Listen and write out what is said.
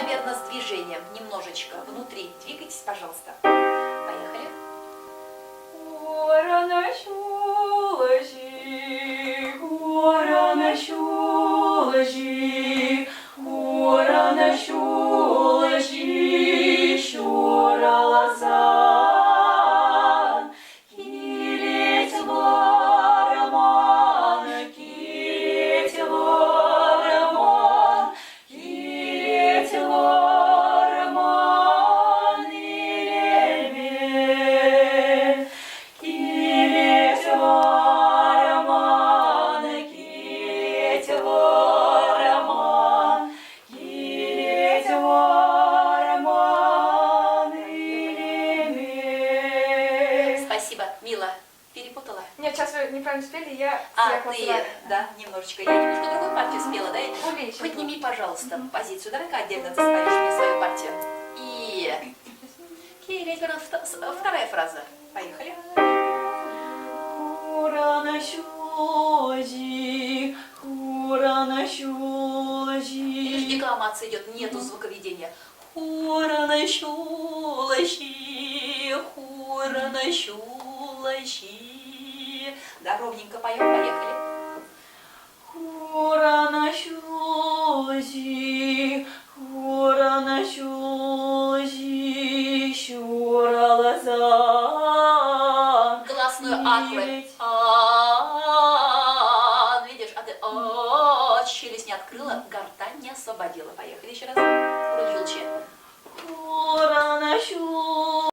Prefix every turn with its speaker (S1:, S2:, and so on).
S1: наверное, с движением немножечко внутри. Двигайтесь, пожалуйста. Поехали.
S2: Гора нащулажи, гора нащулажи, гора нащулажи, щура лоза. Килеть вороман, килеть вороман, килеть вороман и лебедь. Килеть вороман, килеть вороман, килеть вороман и лебедь.
S1: Спасибо, Мила. Перепутала?
S2: Нет, сейчас вы неправильно спели, я
S1: А, ты, да, немножечко. Я немножко другую партию спела, да?
S2: Увеличим.
S1: Подними, пожалуйста, позицию. Давай-ка отдельно ты споешь мне свою партию. И... Вторая фраза. Поехали.
S2: Гора нащулажи, гора нащулажи.
S1: Видишь, декламация идет, нету звуковедения. Хура нащулащи, хура нащулащи. Да, ровненько поем, поехали.
S2: Гора нащулажи, гора нащулажи, щура лоза.
S1: Гласную аквы. Видишь, а ты челюсть не открыла, гортань не освободила. Поехали еще раз. Грудь желчи.
S2: Гора нащулажи.